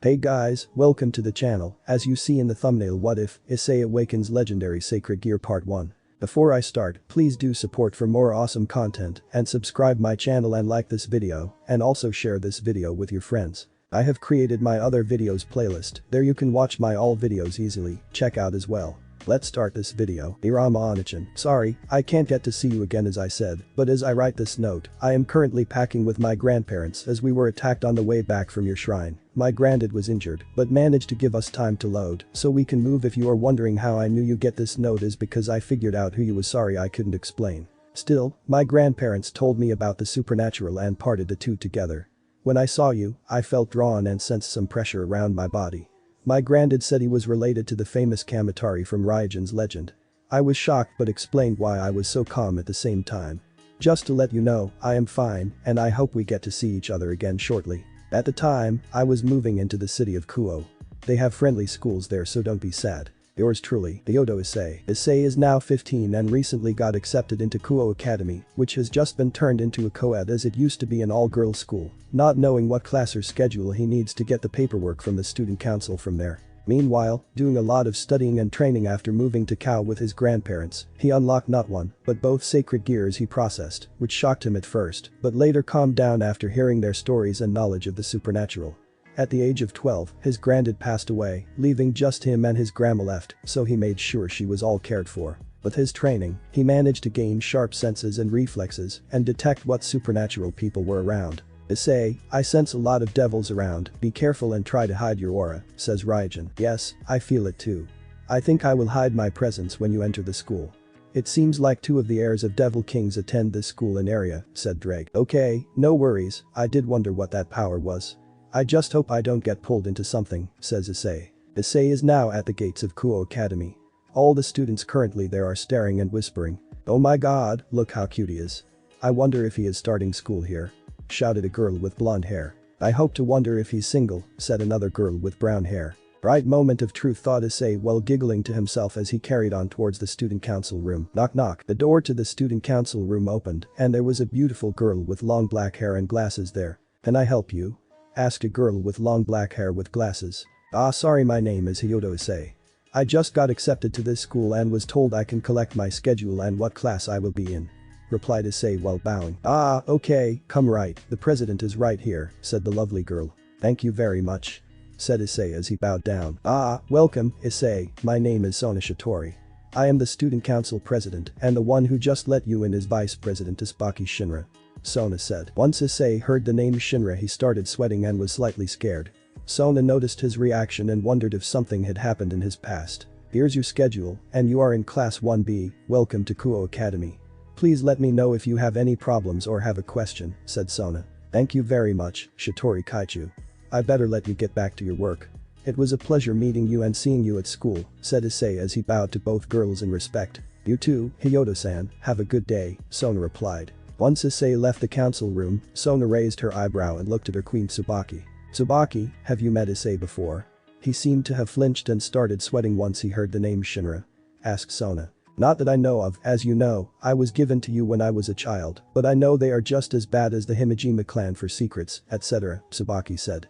Hey guys, welcome to the channel. As you see in the thumbnail, what if Issei Awakens Legendary Sacred Gear Part 1. Before I start, please do support for more awesome content and subscribe my channel and like this video and also share this video with your friends. I have created my other videos playlist, there you can watch my all videos easily, check out as well. Let's start this video. Domination. Sorry, I can't get to see you again as I said, but as I write this note, I am currently packing with my grandparents as we were attacked on the way back from your shrine. My granddad was injured, but managed to give us time to load, so we can move. If you are wondering how I knew you get this note is because I figured out who you was. Sorry I couldn't explain. Still, my grandparents told me about the supernatural and parted the two together. When I saw you, I felt drawn and sensed some pressure around my body. My granddad said he was related to the famous Kamatari from Raigen's legend. I was shocked but explained why I was so calm at the same time. Just to let you know, I am fine and I hope we get to see each other again shortly. At the time, I was moving into the city of Kuoh. They have friendly schools there, so don't be sad. Yours truly, Issei. Issei is now 15 and recently got accepted into Kuoh Academy, which has just been turned into a co-ed as it used to be an all-girls school, not knowing what class or schedule he needs to get the paperwork from the student council from there. Meanwhile, doing a lot of studying and training after moving to Kuoh with his grandparents, he unlocked not one, but both sacred gears he processed, which shocked him at first, but later calmed down after hearing their stories and knowledge of the supernatural. At the age of 12, his granddad passed away, leaving just him and his grandma left, so he made sure she was all cared for. With his training, he managed to gain sharp senses and reflexes and detect what supernatural people were around. Issei, I sense a lot of devils around, be careful and try to hide your aura, says Raigen. Yes, I feel it too. I think I will hide my presence when you enter the school. It seems like two of the heirs of Devil Kings attend this school in area, said Drake. Okay, no worries, I did wonder what that power was. I just hope I don't get pulled into something, says Issei. Issei is now at the gates of Kuoh Academy. All the students currently there are staring and whispering. Oh my god, look how cute he is. I wonder if he is starting school here, shouted a girl with blonde hair. I hope to wonder if he's single, said another girl with brown hair. Right moment of truth, thought Issei while giggling to himself as he carried on towards the student council room. Knock knock. The door to the student council room opened and there was a beautiful girl with long black hair and glasses there. Can I help you? Asked a girl with long black hair with glasses. Ah, sorry, my name is Issei. I just got accepted to this school and was told I can collect my schedule and what class I will be in, replied Issei while bowing. Ah, okay, come right, the president is right here, said the lovely girl. Thank you very much, said Issei as he bowed down. Ah, welcome, Issei, my name is Sona Shitori. I am the student council president and the one who just let you in is vice president Tsubaki Shinra, Sona said. Once Issei heard the name Shinra he started sweating and was slightly scared. Sona noticed his reaction and wondered if something had happened in his past. Here's your schedule and you are in class 1B, welcome to Kuoh Academy. Please let me know if you have any problems or have a question, said Sona. Thank you very much, Shitori Kaichu. I better let you get back to your work. It was a pleasure meeting you and seeing you at school, said Issei as he bowed to both girls in respect. You too, Hyodo-san, have a good day, Sona replied. Once Issei left the council room, Sona raised her eyebrow and looked at her queen Tsubaki. Tsubaki, have you met Issei before? He seemed to have flinched and started sweating once he heard the name Shinra, asked Sona. Not that I know of, as you know, I was given to you when I was a child, but I know they are just as bad as the Himejima clan for secrets, etc., Tsubaki said.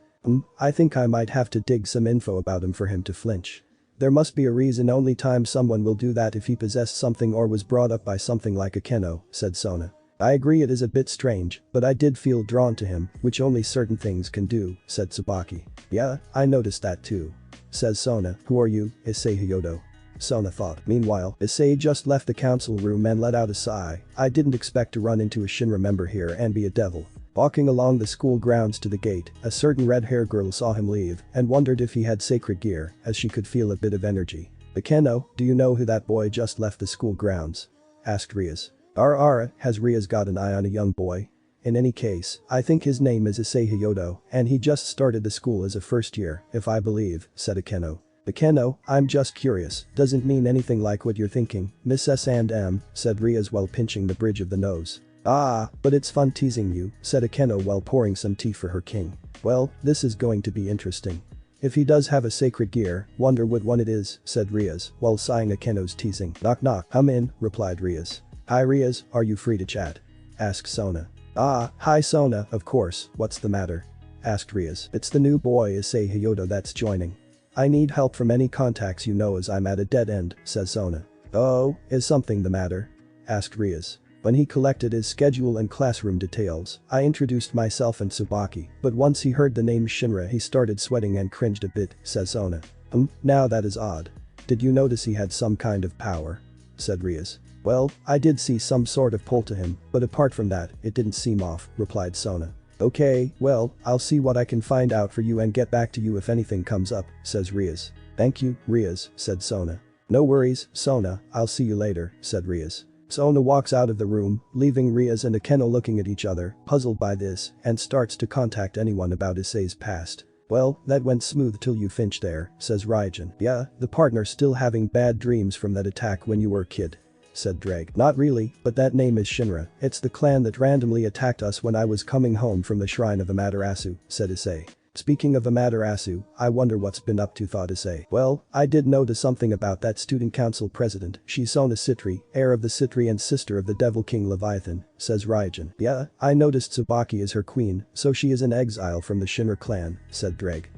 I think I might have to dig some info about him for him to flinch. There must be a reason. Only time someone will do that if he possessed something or was brought up by something like a Keno, said Sona. I agree it is a bit strange, but I did feel drawn to him, which only certain things can do, said Tsubaki. Yeah, I noticed that too, says Sona. Who are you, Issei Hyodo? Sona thought. Meanwhile, Issei just left the council room and let out a sigh. I didn't expect to run into a Shinra member here and be a devil. Walking along the school grounds to the gate, a certain red-haired girl saw him leave and wondered if he had sacred gear, as she could feel a bit of energy. The Keno, do you know who that boy just left the school grounds? Asked Rias. Has Rias got an eye on a young boy? In any case, I think his name is Issei Hyodo, and he just started the school as a first year, if I believe, said a Keno. The Keno, I'm just curious, doesn't mean anything like what you're thinking, Miss S&M, said Rias while pinching the bridge of the nose. Ah, but it's fun teasing you, said a Keno while pouring some tea for her king. Well, this is going to be interesting. If he does have a sacred gear, wonder what one it is, said Rias, while sighing a Keno's teasing. Knock knock. Come in, replied Rias. Hi Rias, are you free to chat? Asked Sona. Ah, hi Sona, of course, what's the matter? asked Rias. It's the new boy Issei Hyodo that's joining. I need help from any contacts you know as I'm at a dead end, says Sona. Oh, is something the matter? Asked Rias. When he collected his schedule and classroom details, I introduced myself and Tsubaki, but once he heard the name Shinra he started sweating and cringed a bit, says Sona. Now that is odd. Did you notice he had some kind of power? Said Rias. Well, I did see some sort of pull to him, but apart from that, it didn't seem off, replied Sona. Okay, well, I'll see what I can find out for you and get back to you if anything comes up, says Rias. Thank you, Rias, said Sona. No worries, Sona, I'll see you later, said Rias. Sona walks out of the room, leaving Rias and Akeno looking at each other, puzzled by this, and starts to contact anyone about Issei's past. Well, that went smooth till you finished there, says Raijin. Yeah, the partner still having bad dreams from that attack when you were a kid, said Drake. Not really, but that name is Shinra. It's the clan that randomly attacked us when I was coming home from the shrine of Amaterasu, said Issei. Speaking of Amaterasu, I wonder what's been up to, thought Issei. Well, I did notice something about that student council president. She's Sona Citri, heir of the Citri and sister of the Devil King Leviathan, says Raijin. Yeah, I noticed Tsubaki is her queen, so she is in exile from the Shinra clan, said Drake.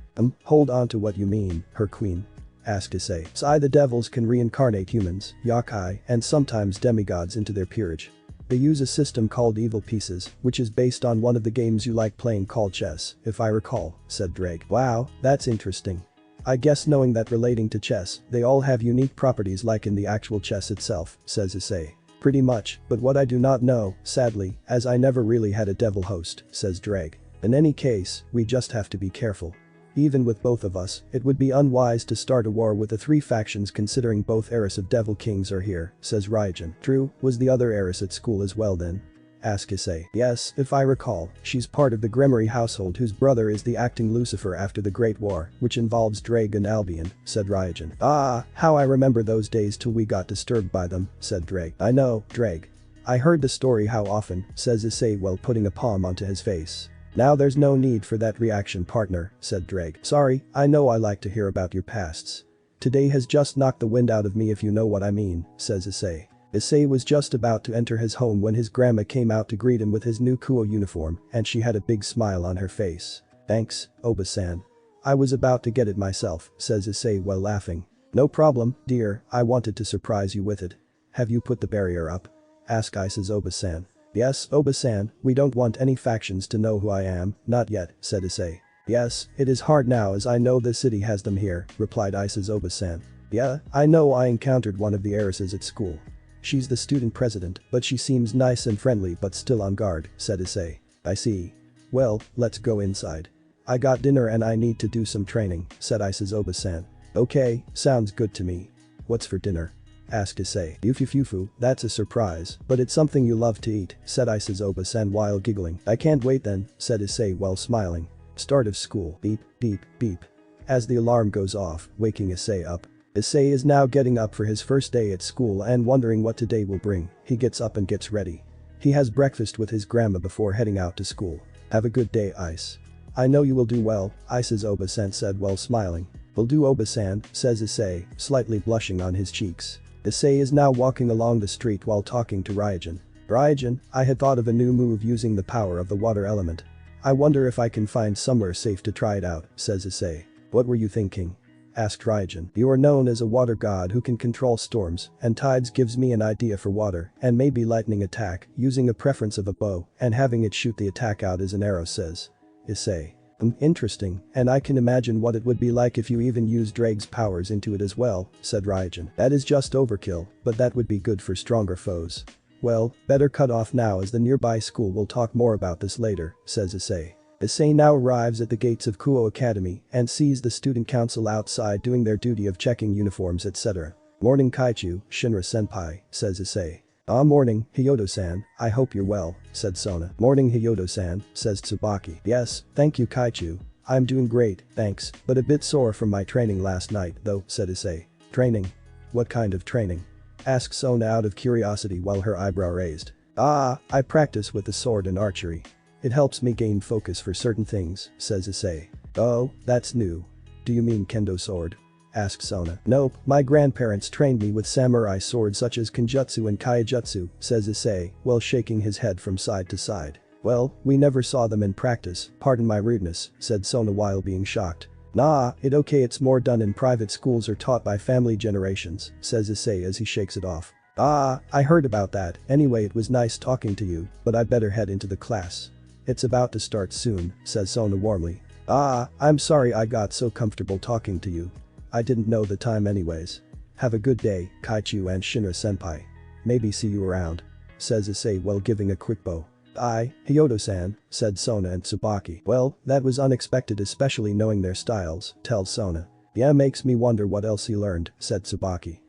Hold on to what you mean, her queen? Asked Issei. The devils can reincarnate humans, yokai, and sometimes demigods into their peerage. They use a system called Evil Pieces, which is based on one of the games you like playing called chess, if I recall, said Drake. Wow, that's interesting. I guess knowing that relating to chess, they all have unique properties like in the actual chess itself, says Issei. Pretty much, but what I do not know, sadly, as I never really had a devil host, says Drake. In any case, we just have to be careful. Even with both of us, it would be unwise to start a war with the three factions considering both heirs of Devil Kings are here, says Raijin. True, was the other heiress at school as well then? Asked Issei. Yes, if I recall, she's part of the Gremory household whose brother is the acting Lucifer after the Great War, which involves Drake and Albion, said Raijin. Ah, how I remember those days till we got disturbed by them, said Drake. I know, Drake. I heard the story how often, says Issei while putting a palm onto his face. Now there's no need for that reaction, partner, said Drake. Sorry, I know I like to hear about your pasts. Today has just knocked the wind out of me if you know what I mean, says Issei. Issei was just about to enter his home when his grandma came out to greet him with his new Kuoh uniform, and she had a big smile on her face. Thanks, Oba-san. I was about to get it myself, says Issei while laughing. No problem, dear, I wanted to surprise you with it. Have you put the barrier up? Asked Isa's Oba-san. Yes, Oba-san, we don't want any factions to know who I am, not yet, said Issei. Yes, it is hard now as I know the city has them here, replied Isa's Oba-san. Yeah, I know I encountered one of the heiresses at school. She's the student president, but she seems nice and friendly but still on guard, said Issei. I see. Well, let's go inside. I got dinner and I need to do some training, said Isa's Oba-san. Okay, sounds good to me. What's for dinner? Asked Issei. Yufufufu, that's a surprise, but it's something you love to eat, said Isa's Oba-san while giggling. I can't wait then, said Issei while smiling. Start of school. Beep, beep, beep. As the alarm goes off, waking Issei up. Issei is now getting up for his first day at school and wondering what today will bring. He gets up and gets ready. He has breakfast with his grandma before heading out to school. Have a good day, Ice. I know you will do well, Isa's Oba-san said while smiling. Will do, Oba-san, says Issei, slightly blushing on his cheeks. Issei is now walking along the street while talking to Raijin. Raijin, I had thought of a new move using the power of the water element. I wonder if I can find somewhere safe to try it out, says Issei. What were you thinking? Asked Raijin. You are known as a water god who can control storms, and tides gives me an idea for water, and maybe lightning attack, using a preference of a bow, and having it shoot the attack out as an arrow, says Issei. Interesting, and I can imagine what it would be like if you even used Drake's powers into it as well, said Raijin. That is just overkill, but that would be good for stronger foes. Well, better cut off now as the nearby school will talk more about this later, says Issei. Issei now arrives at the gates of Kuoh Academy and sees the student council outside doing their duty of checking uniforms etc. Morning Kaichu, Shinra senpai, says Issei. Ah, morning, Hyodo-san, I hope you're well, said Sona. Morning, Hyodo-san, says Tsubaki. Yes, thank you, Kaichu. I'm doing great, thanks, but a bit sore from my training last night though, said Issei. Training? What kind of training? Asked Sona out of curiosity while her eyebrow raised. Ah, I practice with the sword and archery. It helps me gain focus for certain things, says Issei. Oh, that's new. Do you mean kendo sword? Asked Sona. Nope, my grandparents trained me with samurai swords such as Kenjutsu and Kaijutsu, says Issei, while shaking his head from side to side. Well, we never saw them in practice, pardon my rudeness, said Sona while being shocked. Nah, it's more done in private schools or taught by family generations, says Issei as he shakes it off. Ah, I heard about that, anyway it was nice talking to you, but I'd better head into the class. It's about to start soon, says Sona warmly. Ah, I'm sorry I got so comfortable talking to you. I didn't know the time anyways. Have a good day, Kaichu and Shinra-senpai. Maybe see you around. Says Issei while giving a quick bow. Aye, Hyodo-san, said Sona and Tsubaki. Well, that was unexpected especially knowing their styles, tells Sona. Yeah makes me wonder what else he learned, said Tsubaki.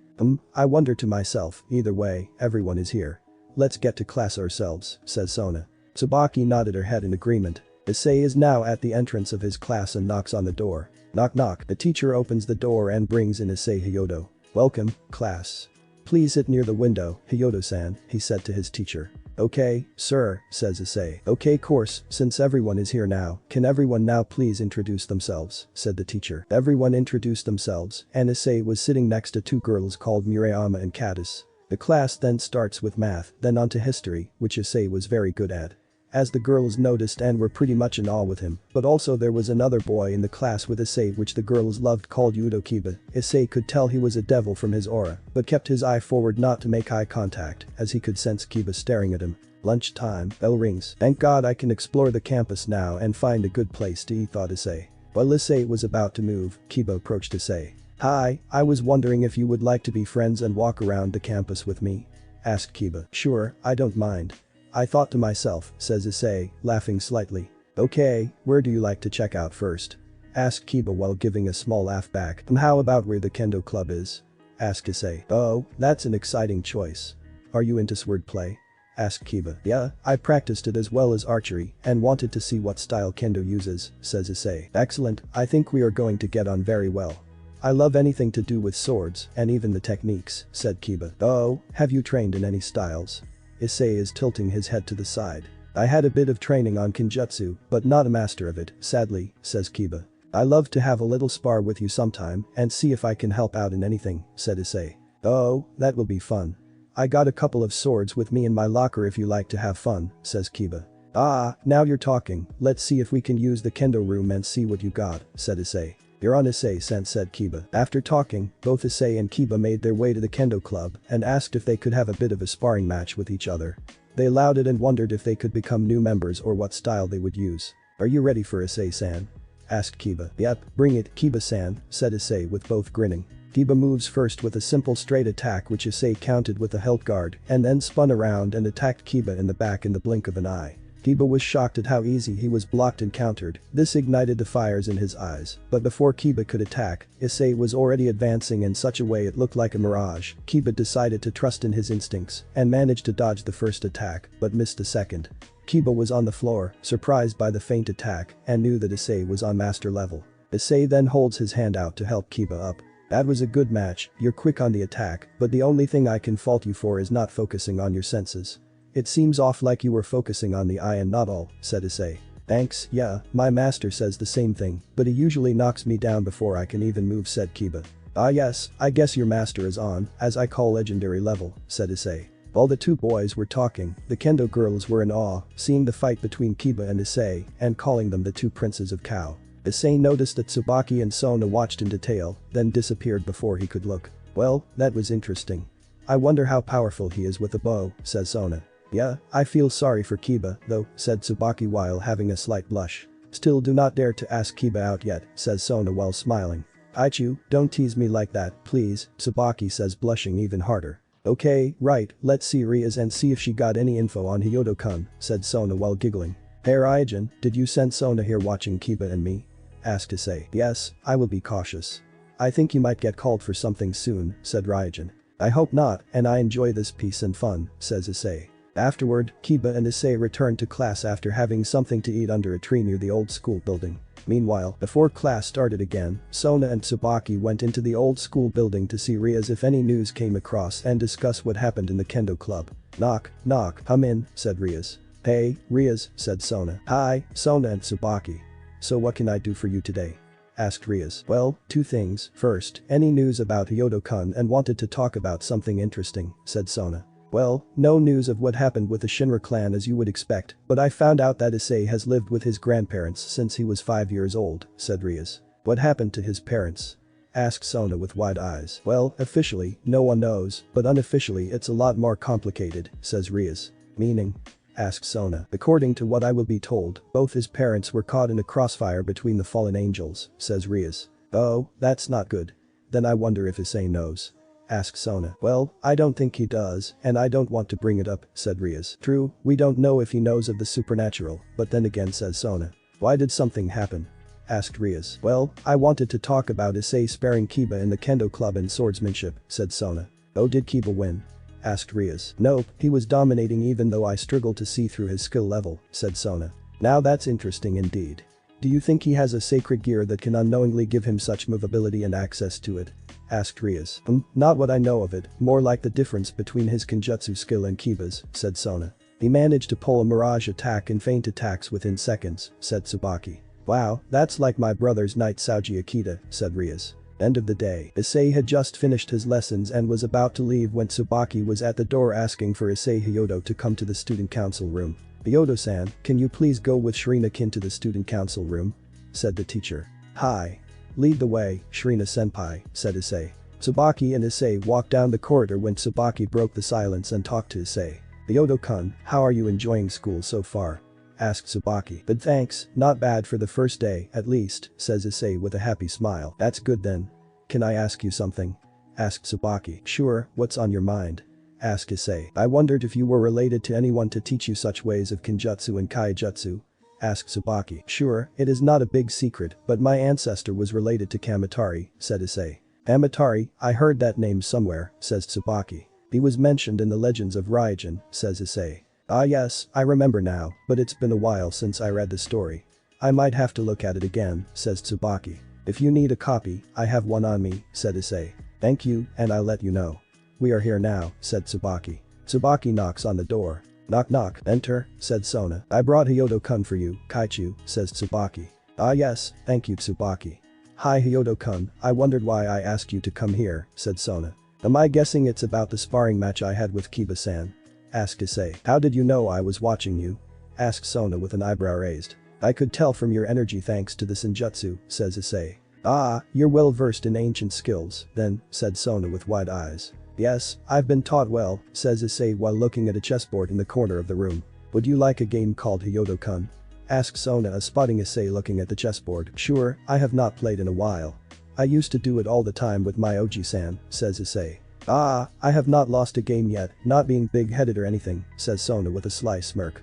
I wonder to myself, either way, everyone is here. Let's get to class ourselves, says Sona. Tsubaki nodded her head in agreement. Issei is now at the entrance of his class and knocks on the door. Knock knock, the teacher opens the door and brings in Issei Hyodo. Welcome, class. Please sit near the window, Hyodo-san, he said to his teacher. Okay, sir, says Issei. Okay course, since everyone is here now, can everyone now please introduce themselves, said the teacher. Everyone introduced themselves, and Issei was sitting next to two girls called Murayama and Katis. The class then starts with math, then onto history, which Issei was very good at. As the girls noticed and were pretty much in awe with him, but also there was another boy in the class with Issei which the girls loved called Yudo Kiba. Issei could tell he was a devil from his aura, but kept his eye forward not to make eye contact, as he could sense Kiba staring at him. Lunchtime, bell rings. Thank God I can explore the campus now and find a good place to eat, thought Issei. While Issei was about to move, Kiba approached Issei. Hi, I was wondering if you would like to be friends and walk around the campus with me? Asked Kiba. Sure, I don't mind. I thought to myself, says Issei, laughing slightly. Okay, where do you like to check out first? Asked Kiba while giving a small laugh back. And how about where the kendo club is? Asked Issei. Oh, that's an exciting choice. Are you into swordplay? Asked Kiba. Yeah, I practiced it as well as archery and wanted to see what style kendo uses, says Issei. Excellent, I think we are going to get on very well. I love anything to do with swords and even the techniques, said Kiba. Oh, have you trained in any styles? Issei is tilting his head to the side. I had a bit of training on Kenjutsu, but not a master of it, sadly, says Kiba. I love to have a little spar with you sometime and see if I can help out in anything, said Issei. Oh, that will be fun. I got a couple of swords with me in my locker if you like to have fun, says Kiba. Ah, now you're talking, let's see if we can use the kendo room and see what you got, said Issei. You're on Issei-san, said Kiba. After talking, both Issei and Kiba made their way to the kendo club and asked if they could have a bit of a sparring match with each other. They allowed it and wondered if they could become new members or what style they would use. Are you ready for Issei-san? Asked Kiba. Yep, bring it, Kiba-san, said Issei with both grinning. Kiba moves first with a simple straight attack which Issei countered with a health guard and then spun around and attacked Kiba in the back in the blink of an eye. Kiba was shocked at how easy he was blocked and countered. This ignited the fires in his eyes, but before Kiba could attack, Issei was already advancing in such a way it looked like a mirage. Kiba decided to trust in his instincts and managed to dodge the first attack, but missed the second. Kiba was on the floor, surprised by the feint attack, and knew that Issei was on master level. Issei then holds his hand out to help Kiba up. That was a good match, you're quick on the attack, but the only thing I can fault you for is not focusing on your senses. It seems off like you were focusing on the eye and not all, said Issei. Thanks, yeah, my master says the same thing, but he usually knocks me down before I can even move, said Kiba. Ah yes, I guess your master is on, as I call legendary level, said Issei. While the two boys were talking, the kendo girls were in awe, seeing the fight between Kiba and Issei and calling them the two princes of Kuoh. Issei noticed that Tsubaki and Sona watched in detail, then disappeared before he could look. Well, that was interesting. I wonder how powerful he is with a bow, says Sona. Yeah, I feel sorry for Kiba, though, said Tsubaki while having a slight blush. Still do not dare to ask Kiba out yet, says Sona while smiling. Aichu, don't tease me like that, please, Tsubaki says blushing even harder. Okay, right, let's see Ria's and see if she got any info on Hyodo-kun, said Sona while giggling. Hey Ryujin, did you send Sona here watching Kiba and me? Asked Issei. Yes, I will be cautious. I think you might get called for something soon, said Ryujin. I hope not, and I enjoy this peace and fun, says Issei. Afterward, Kiba and Issei returned to class after having something to eat under a tree near the old school building. Meanwhile, before class started again, Sona and Tsubaki went into the old school building to see Ria's if any news came across and discuss what happened in the kendo club. Knock, knock, come in, said Ria's. Hey, Ria's, said Sona. Hi, Sona and Tsubaki. So what can I do for you today? Asked Ria's. Well, two things. First, any news about Hyodo-kun and wanted to talk about something interesting, said Sona. Well, no news of what happened with the Shinra clan as you would expect, but I found out that Issei has lived with his grandparents since he was 5 years old, said Rias. What happened to his parents? Asked Sona with wide eyes. Well, officially, no one knows, but unofficially it's a lot more complicated, says Rias. Meaning? Asked Sona. According to what I will be told, both his parents were caught in a crossfire between the fallen angels, says Rias. Oh, that's not good. Then I wonder if Issei knows. Asked Sona. Well, I don't think he does, and I don't want to bring it up, said Rias. True, we don't know if he knows of the supernatural, but then again, says Sona. Why did something happen? Asked Rias. Well, I wanted to talk about Issei sparing Kiba in the kendo club and swordsmanship, said Sona. Oh, did Kiba win? Asked Rias. Nope, he was dominating even though I struggled to see through his skill level, said Sona. Now that's interesting indeed. Do you think he has a sacred gear that can unknowingly give him such movability and access to it? Asked Rias. Not what I know of it, more like the difference between his Kenjutsu skill and Kiba's, said Sona. He managed to pull a mirage attack and feint attacks within seconds, said Tsubaki. Wow, that's like my brother's Knight Sauji Akita, said Rias. End of the day. Issei had just finished his lessons and was about to leave when Tsubaki was at the door asking for Issei Hyodo to come to the student council room. Hyodo-san, can you please go with Shirina-kin to the student council room? Said the teacher. Hi. Lead the way, Shirina-senpai, said Issei. Tsubaki and Issei walked down the corridor when Tsubaki broke the silence and talked to Issei. Hyodo-kun, how are you enjoying school so far? Asked Tsubaki. But thanks, not bad for the first day, at least, says Issei with a happy smile. That's good then. Can I ask you something? Asked Tsubaki. Sure, what's on your mind? Asked Issei. I wondered if you were related to anyone to teach you such ways of Kenjutsu and Kaijutsu. Asked Tsubaki. Sure, it is not a big secret, but my ancestor was related to Kamatari, said Issei. Kamatari, I heard that name somewhere, says Tsubaki. He was mentioned in the legends of Raijin, says Issei. Ah yes, I remember now, but it's been a while since I read the story. I might have to look at it again, says Tsubaki. If you need a copy, I have one on me, said Issei. Thank you, and I'll let you know. We are here now, said Tsubaki. Tsubaki knocks on the door. Knock knock, enter, said Sona. I brought Hyodo-kun for you, Kaichu, says Tsubaki. Ah yes, thank you Tsubaki. Hi Hyodo-kun, I wondered why I asked you to come here, said Sona. Am I guessing it's about the sparring match I had with Kiba-san? Asked Issei. How did you know I was watching you? Asked Sona with an eyebrow raised. I could tell from your energy thanks to the senjutsu, says Issei. Ah, you're well versed in ancient skills, then, said Sona with wide eyes. Yes, I've been taught well, says Issei while looking at a chessboard in the corner of the room. Would you like a game called Hyodo-kun? Asked Sona spotting Issei looking at the chessboard. Sure, I have not played in a while. I used to do it all the time with my Oji-san, says Issei. Ah, I have not lost a game yet, not being big-headed or anything, says Sona with a sly smirk.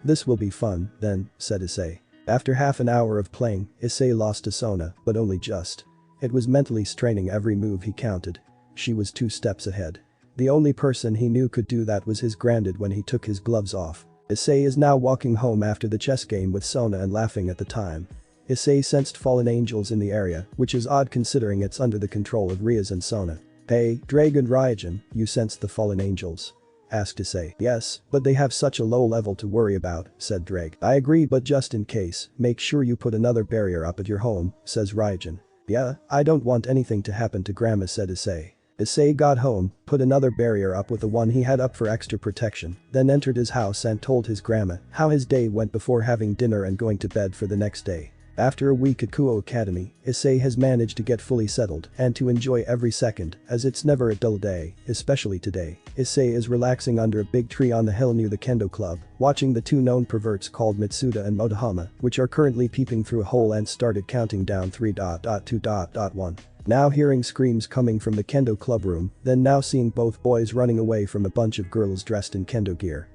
This will be fun, then, said Issei. After half an hour of playing, Issei lost to Sona, but only just. It was mentally straining every move he counted. She was 2 steps ahead. The only person he knew could do that was his granddad when he took his gloves off. Issei is now walking home after the chess game with Sona and laughing at the time. Issei sensed fallen angels in the area, which is odd considering it's under the control of Rias and Sona. Hey, Dragon Raijin, you sensed the fallen angels? Asked Issei. Yes, but they have such a low level to worry about, said Drake. I agree, but just in case, make sure you put another barrier up at your home, says Raijin. Yeah, I don't want anything to happen to Grandma, said Issei. Issei got home, put another barrier up with the one he had up for extra protection, then entered his house and told his grandma how his day went before having dinner and going to bed for the next day. After a week at Kuoh Academy, Issei has managed to get fully settled and to enjoy every second, as it's never a dull day, especially today. Issei is relaxing under a big tree on the hill near the kendo club, watching the 2 known perverts called Mitsuda and Motohama, which are currently peeping through a hole and started counting down 3.2.1. Now hearing screams coming from the kendo club room, then now seeing both boys running away from a bunch of girls dressed in kendo gear.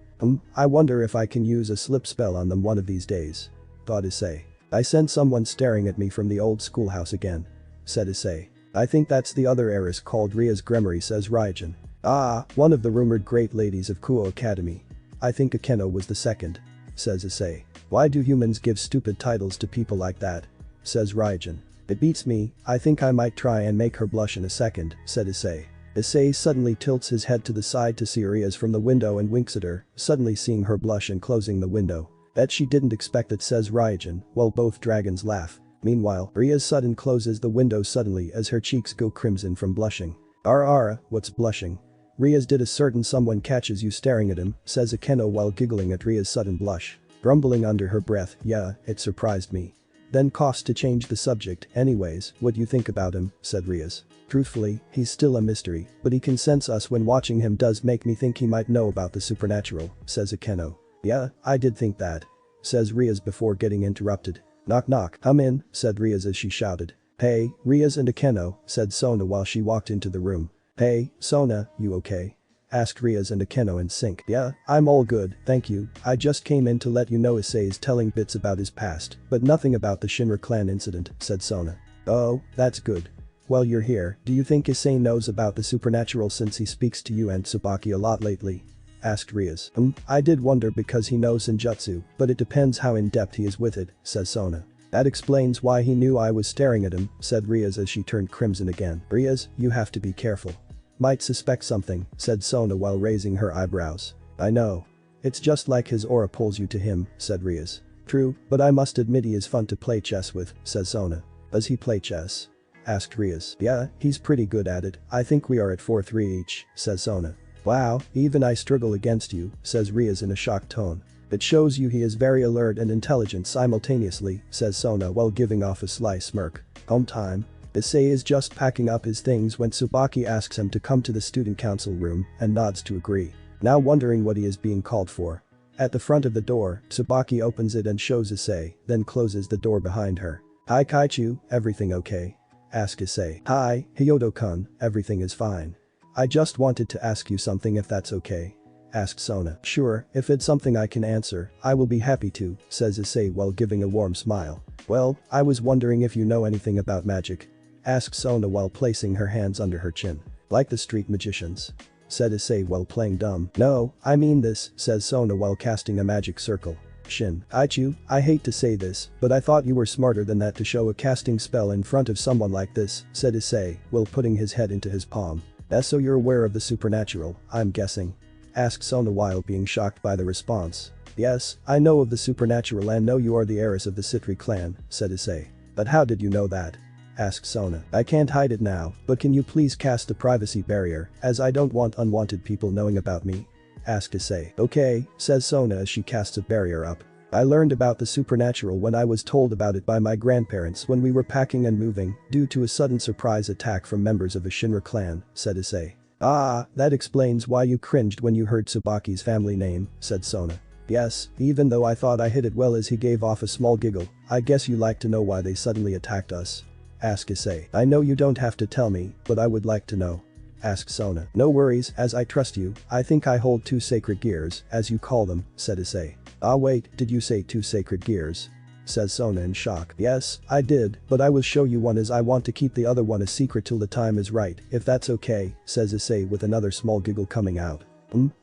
I wonder if I can use a slip spell on them one of these days. Thought Issei. I sense someone staring at me from the old schoolhouse again. Said Issei. I think that's the other heiress called Ria's Gremory, says Raijin. Ah, one of the rumored great ladies of Kuoh Academy. I think Akeno was the second. Says Issei. Why do humans give stupid titles to people like that? Says Raijin. It beats me, I think I might try and make her blush in a second, said Issei. Issei suddenly tilts his head to the side to see Rias from the window and winks at her, suddenly seeing her blush and closing the window. Bet she didn't expect it, says Raijin, while both dragons laugh. Meanwhile, Rias sudden closes the window suddenly as her cheeks go crimson from blushing. Ara, what's blushing? Ria's did a certain someone catches you staring at him, says Akeno while giggling at Ria's sudden blush. Grumbling under her breath, yeah, it surprised me. Then coughs to change the subject, anyways, what you think about him, said Rias. Truthfully, he's still a mystery, but he can sense us when watching him does make me think he might know about the supernatural, says Akeno. Yeah, I did think that. Says Rias before getting interrupted. Knock knock, come in, said Rias as she shouted. Hey, Rias and Akeno, said Sona while she walked into the room. Hey, Sona, you okay? Asked Rias and Akeno in sync. Yeah, I'm all good, thank you. I just came in to let you know Issei is telling bits about his past, but nothing about the Shinra clan incident, said Sona. Oh, that's good. Well, you're here, do you think Issei knows about the supernatural since he speaks to you and Tsubaki a lot lately? Asked Rias. I did wonder because he knows Senjutsu, but it depends how in-depth he is with it, says Sona. That explains why he knew I was staring at him, said Rias as she turned crimson again. Rias, you have to be careful. Might suspect something, said Sona while raising her eyebrows. I know. It's just like his aura pulls you to him, said Rias. True, but I must admit he is fun to play chess with, says Sona. Does he play chess? Asked Rias. Yeah, he's pretty good at it. I think we are at 4-3 each, says Sona. Wow, even I struggle against you, says Rias in a shocked tone. It shows you he is very alert and intelligent simultaneously, says Sona while giving off a sly smirk. Home time. Issei is just packing up his things when Tsubaki asks him to come to the student council room and nods to agree. Now wondering what he is being called for. At the front of the door, Tsubaki opens it and shows Issei, then closes the door behind her. Hi Kaichu, everything okay? Asked Issei. Hi, Hyodo-kun, everything is fine. I just wanted to ask you something if that's okay. Asked Sona. Sure, if it's something I can answer, I will be happy to, says Issei while giving a warm smile. Well, I was wondering if you know anything about magic. Asked Sona while placing her hands under her chin. Like the street magicians? Said Issei while playing dumb. No, I mean this, says Sona while casting a magic circle. Shin. Kaichu, I hate to say this, but I thought you were smarter than that to show a casting spell in front of someone like this, said Issei, while putting his head into his palm. So you're aware of the supernatural, I'm guessing? Asked Sona while being shocked by the response. Yes, I know of the supernatural and know you are the heiress of the Citri clan, said Issei. But how did you know that? Asked Sona. I can't hide it now, but can you please cast a privacy barrier, as I don't want unwanted people knowing about me? Asked Issei. Okay, says Sona as she casts a barrier up. I learned about the supernatural when I was told about it by my grandparents when we were packing and moving, due to a sudden surprise attack from members of a Shinra clan, said Issei. Ah, that explains why you cringed when you heard Tsubaki's family name, said Sona. Yes, even though I thought I hid it well as he gave off a small giggle, I guess you like to know why they suddenly attacked us. Asked Issei. I know you don't have to tell me, but I would like to know. Asked Sona. No worries, as I trust you, I think I hold 2 sacred gears, as you call them, said Issei. Ah wait, did you say 2 sacred gears? Says Sona in shock. Yes, I did, but I will show you one as I want to keep the other one a secret till the time is right, if that's okay, says Issei with another small giggle coming out.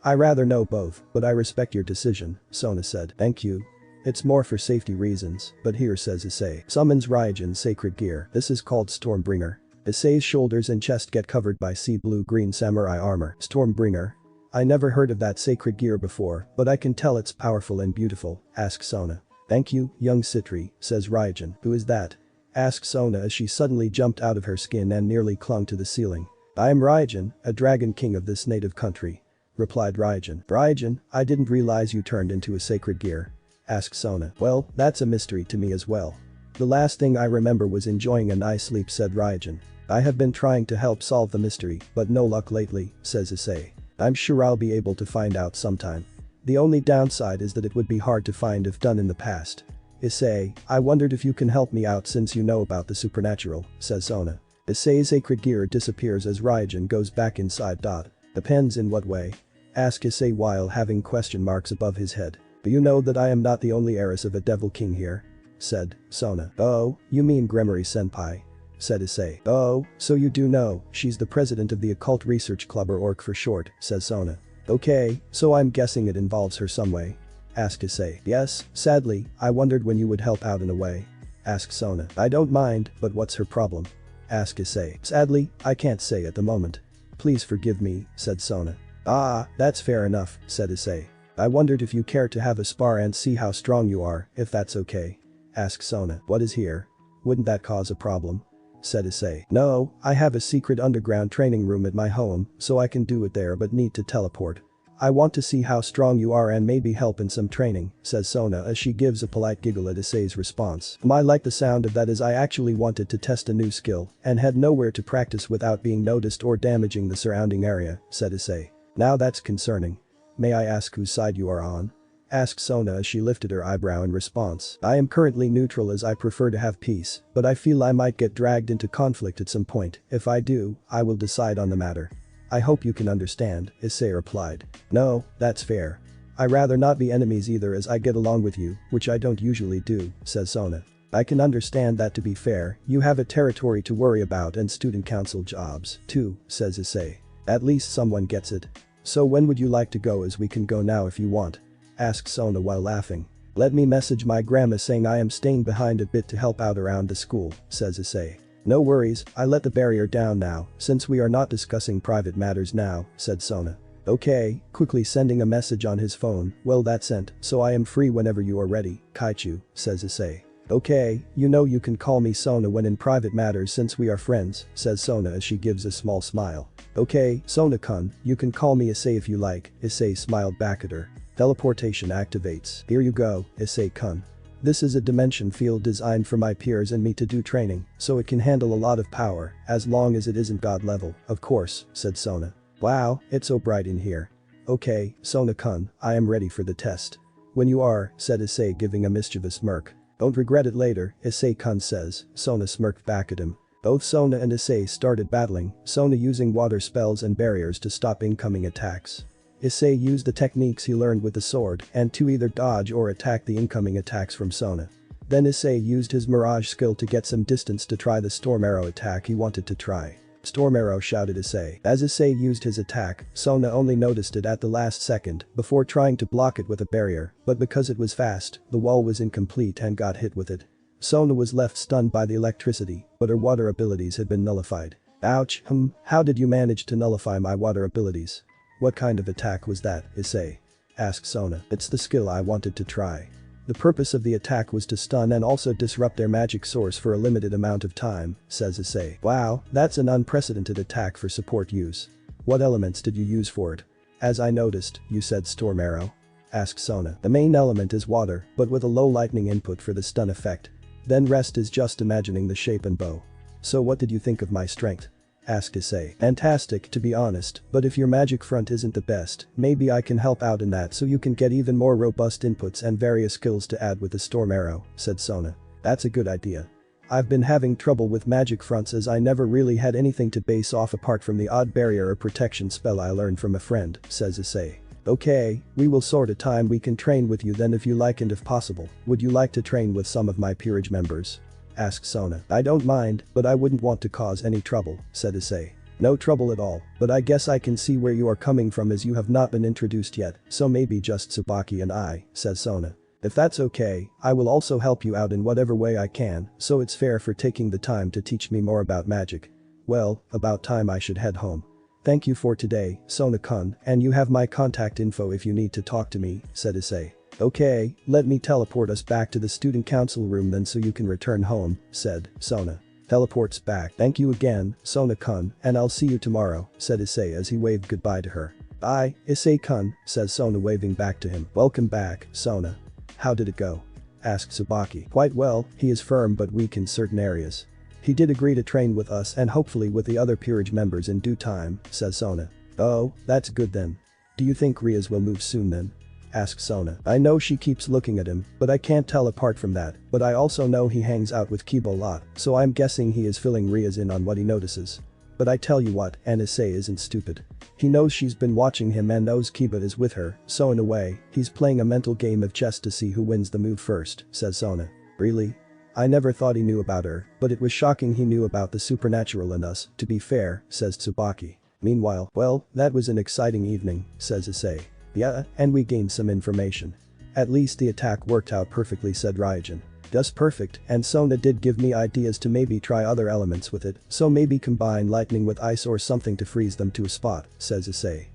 I rather know both, but I respect your decision, Sona said. Thank you. It's more for safety reasons, but here says Issei. Summons Raijin's sacred gear, this is called Stormbringer. Issei's shoulders and chest get covered by sea blue-green samurai armor. Stormbringer? I never heard of that sacred gear before, but I can tell it's powerful and beautiful, asks Sona. Thank you, young Citri, says Raijin. Who is that? Asks Sona as she suddenly jumped out of her skin and nearly clung to the ceiling. I am Raijin, a dragon king of this native country. Replied Raijin. Raijin, I didn't realize you turned into a sacred gear. Asked Sona. Well, that's a mystery to me as well. The last thing I remember was enjoying a nice sleep, said Raijin. I have been trying to help solve the mystery, but no luck lately, says Issei. I'm sure I'll be able to find out sometime. The only downside is that it would be hard to find if done in the past. Issei, I wondered if you can help me out since you know about the supernatural, says Sona. Issei's sacred gear disappears as Raijin goes back inside. Depends in what way? Asked Issei while having question marks above his head. Do you know that I am not the only heiress of a devil king here? Said Sona. Oh, you mean Gremory senpai? Said Issei. Oh, so you do know, she's the president of the Occult Research Club or ORC for short, says Sona. Okay, so I'm guessing it involves her some way? Asked Issei. Yes, sadly, I wondered when you would help out in a way. Asked Sona. I don't mind, but what's her problem? Asked Issei. Sadly, I can't say at the moment. Please forgive me, said Sona. Ah, that's fair enough, said Issei. I wondered if you care to have a spar and see how strong you are, if that's okay. Asked Sona. What is here? Wouldn't that cause a problem? said Issei. No, I have a secret underground training room at my home, so I can do it there but need to teleport. I want to see how strong you are and maybe help in some training, says Sona as she gives a polite giggle at Issei's response. I like the sound of that as I actually wanted to test a new skill and had nowhere to practice without being noticed or damaging the surrounding area, said Issei. Now that's concerning. May I ask whose side you are on? Asked Sona as she lifted her eyebrow in response. I am currently neutral as I prefer to have peace, but I feel I might get dragged into conflict at some point. If I do, I will decide on the matter. I hope you can understand, Issei replied. No, that's fair. I rather not be enemies either as I get along with you, which I don't usually do, says Sona. I can understand that. To be fair, you have a territory to worry about and student council jobs, too, says Issei. At least someone gets it. So when would you like to go as we can go now if you want? Asked Sona while laughing. Let me message my grandma saying I am staying behind a bit to help out around the school, says Issei. No worries, I let the barrier down now, since we are not discussing private matters now, said Sona. Okay, quickly sending a message on his phone. Well, that's sent, so I am free whenever you are ready, Kaichu, says Issei. Okay, you know you can call me Sona when in private matters since we are friends, says Sona as she gives a small smile. Okay, Sona-kun, you can call me Issei if you like, Issei smiled back at her. Teleportation activates. Here you go, Issei-kun. This is a dimension field designed for my peers and me to do training, so it can handle a lot of power, as long as it isn't god level, of course, said Sona. Wow, it's so bright in here. Okay, Sona-kun, I am ready for the test. When you are, said Issei giving a mischievous smirk. Don't regret it later, Issei-kun says. Sona smirked back at him. Both Sona and Issei started battling, Sona using water spells and barriers to stop incoming attacks. Issei used the techniques he learned with the sword and to either dodge or attack the incoming attacks from Sona. Then Issei used his mirage skill to get some distance to try the storm arrow attack he wanted to try. Storm arrow, shouted Issei. As Issei used his attack, Sona only noticed it at the last second before trying to block it with a barrier, but because it was fast, the wall was incomplete and got hit with it. Sona was left stunned by the electricity, but her water abilities had been nullified. Ouch, how did you manage to nullify my water abilities? What kind of attack was that, Issei? Asked Sona. It's the skill I wanted to try. The purpose of the attack was to stun and also disrupt their magic source for a limited amount of time, says Issei. Wow, that's an unprecedented attack for support use. What elements did you use for it? As I noticed, you said storm arrow. Asked Sona. The main element is water, but with a low lightning input for the stun effect. Then rest is just imagining the shape and bow. So what did you think of my strength? Asked Issei. Fantastic, to be honest, but if your magic front isn't the best, maybe I can help out in that so you can get even more robust inputs and various skills to add with the storm arrow, said Sona. That's a good idea. I've been having trouble with magic fronts as I never really had anything to base off apart from the odd barrier or protection spell I learned from a friend, says Issei. Okay, we will sort a time we can train with you then if you like, and if possible, would you like to train with some of my peerage members? Asked Sona. I don't mind, but I wouldn't want to cause any trouble, said Issei. No trouble at all, but I guess I can see where you are coming from as you have not been introduced yet, so maybe just Tsubaki and I, says Sona. If that's okay, I will also help you out in whatever way I can, so it's fair for taking the time to teach me more about magic. Well, about time I should head home. Thank you for today, Sona-kun, and you have my contact info if you need to talk to me, said Issei. Okay, let me teleport us back to the student council room then so you can return home, said Sona. Teleports back. Thank you again, Sona-kun, and I'll see you tomorrow, said Issei as he waved goodbye to her. Bye, Issei-kun, says Sona waving back to him. Welcome back, Sona. How did it go? Asked Tsubaki. Quite well, he is firm but weak in certain areas. He did agree to train with us and hopefully with the other peerage members in due time, says Sona. Oh, that's good then. Do you think Rias will move soon then? Asked Sona. I know she keeps looking at him, but I can't tell apart from that, but I also know he hangs out with Kibo a lot, so I'm guessing he is filling Rias in on what he notices. But I tell you what, Issei isn't stupid. He knows she's been watching him and knows Kiba is with her, so in a way, he's playing a mental game of chess to see who wins the move first, says Sona. Really? I never thought he knew about her, but it was shocking he knew about the supernatural in us, to be fair, says Tsubaki. Meanwhile, well, that was an exciting evening, says Issei. Yeah, and we gained some information. At least the attack worked out perfectly, said Ryujin. Just perfect, and Sona did give me ideas to maybe try other elements with it, so maybe combine lightning with ice or something to freeze them to a spot, says Issei.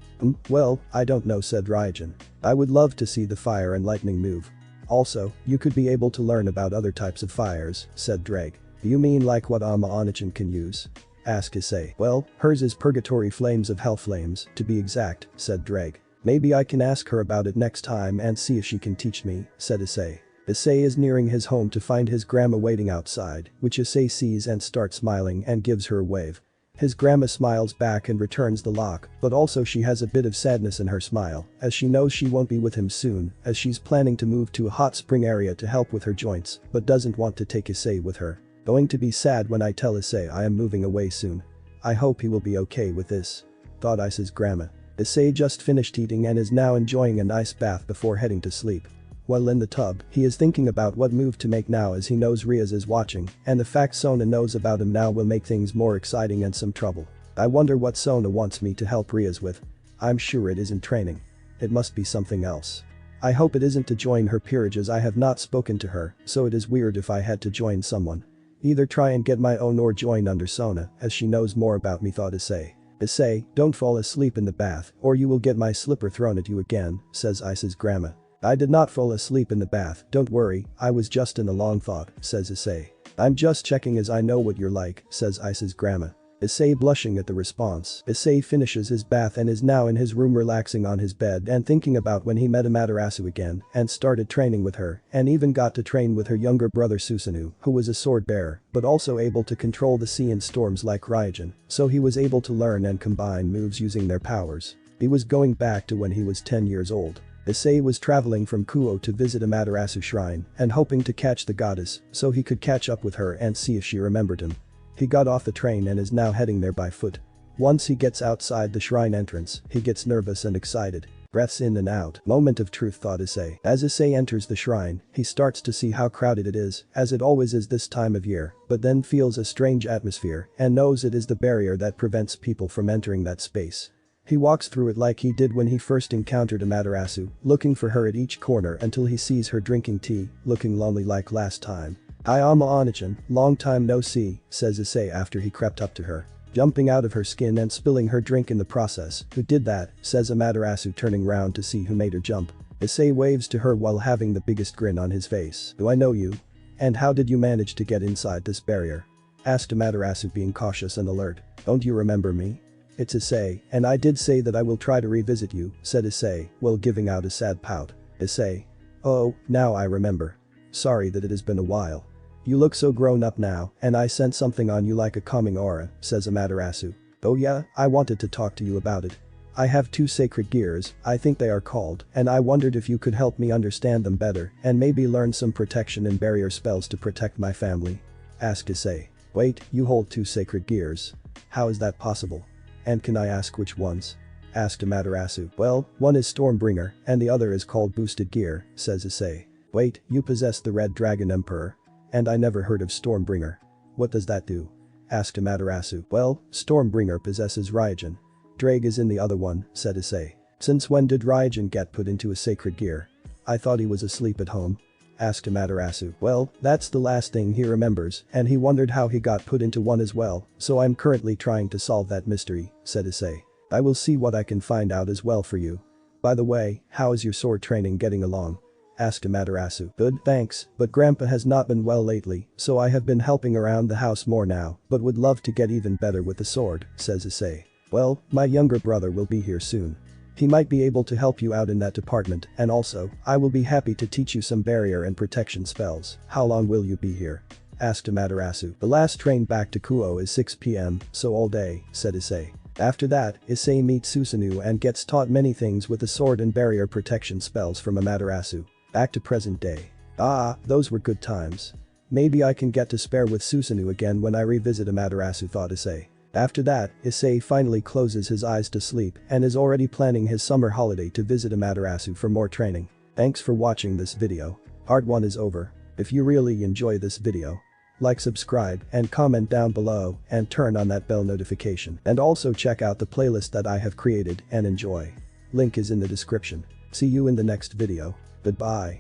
Well, I don't know, said Ryujin. I would love to see the fire and lightning move. Also, you could be able to learn about other types of fires, said Drake. You mean like what Ama-Onichan can use? Asked Issei. Well, hers is purgatory flames of hell flames, to be exact, said Drake. Maybe I can ask her about it next time and see if she can teach me, said Issei. Issei is nearing his home to find his grandma waiting outside, which Issei sees and starts smiling and gives her a wave. His grandma smiles back and returns the lock, but also she has a bit of sadness in her smile, as she knows she won't be with him soon, as she's planning to move to a hot spring area to help with her joints, but doesn't want to take Issei with her. Going to be sad when I tell Issei I am moving away soon. I hope he will be okay with this. Thought Issei's grandma. Issei just finished eating and is now enjoying a nice bath before heading to sleep. While in the tub, he is thinking about what move to make now as he knows Riaz is watching, and the fact Sona knows about him now will make things more exciting and some trouble. I wonder what Sona wants me to help Riaz with. I'm sure it isn't training. It must be something else. I hope it isn't to join her peerage as I have not spoken to her, so it is weird if I had to join someone. Either try and get my own or join under Sona, as she knows more about me, thought Issei. Issei, don't fall asleep in the bath, or you will get my slipper thrown at you again, says Issei's grandma. I did not fall asleep in the bath, don't worry, I was just in a long thought, says Issei. I'm just checking as I know what you're like, says Issei's grandma. Issei blushing at the response. Issei finishes his bath and is now in his room relaxing on his bed and thinking about when he met Amaterasu again and started training with her and even got to train with her younger brother Susanoo, who was a sword bearer but also able to control the sea and storms like Ryujin, so he was able to learn and combine moves using their powers. He was going back to when he was 10 years old. Issei was traveling from Kuoh to visit Amaterasu shrine and hoping to catch the goddess so he could catch up with her and see if she remembered him. He got off the train and is now heading there by foot. Once he gets outside the shrine entrance, he gets nervous and excited. Breaths in and out. Moment of truth, thought Issei. As Issei enters the shrine, he starts to see how crowded it is, as it always is this time of year, but then feels a strange atmosphere and knows it is the barrier that prevents people from entering that space. He walks through it like he did when he first encountered Amaterasu, looking for her at each corner until he sees her drinking tea, looking lonely like last time. "I Ama-Onichan, long time no see," says Issei after he crept up to her. Jumping out of her skin and spilling her drink in the process. "Who did that?" says Amaterasu, turning round to see who made her jump. Issei waves to her while having the biggest grin on his face. "Do I know you? And how did you manage to get inside this barrier?" asked Amaterasu, being cautious and alert. "Don't you remember me? It's Issei, and I did say that I will try to revisit you," said Issei, while giving out a sad pout. Issei. "Oh, now I remember. Sorry that it has been a while. You look so grown up now, and I sense something on you like a calming aura," says Amaterasu. "Oh yeah, I wanted to talk to you about it. I have 2 sacred gears, I think they are called, and I wondered if you could help me understand them better and maybe learn some protection and barrier spells to protect my family," asked Issei. "Wait, you hold 2 sacred gears? How is that possible? And can I ask which ones?" asked Amaterasu. "Well, one is Stormbringer, and the other is called Boosted Gear," says Issei. "Wait, you possess the Red Dragon Emperor? And I never heard of Stormbringer. What does that do?" asked Amaterasu. "Well, Stormbringer possesses Ryujin. Drake is in the other one," said Issei. "Since when did Ryujin get put into a sacred gear? I thought he was asleep at home," asked Amaterasu. "Well, that's the last thing he remembers, and he wondered how he got put into one as well, so I'm currently trying to solve that mystery," said Issei. "I will see what I can find out as well for you. By the way, how is your sword training getting along?" asked Amaterasu. "Good, thanks, but Grandpa has not been well lately, so I have been helping around the house more now, but would love to get even better with the sword," says Issei. "Well, my younger brother will be here soon. He might be able to help you out in that department, and also, I will be happy to teach you some barrier and protection spells. How long will you be here?" asked Amaterasu. "The last train back to Kuoh is 6 p.m, so all day," said Issei. After that, Issei meets Susanoo and gets taught many things with the sword and barrier protection spells from Amaterasu. Back to present day. Ah, those were good times. Maybe I can get to spare with Susanoo again when I revisit Amaterasu, thought Issei. After that, Issei finally closes his eyes to sleep and is already planning his summer holiday to visit Amaterasu for more training. Thanks for watching this video. Part 1 is over. If you really enjoy this video, like, subscribe, and comment down below, and turn on that bell notification. And also check out the playlist that I have created and enjoy. Link is in the description. See you in the next video. Goodbye.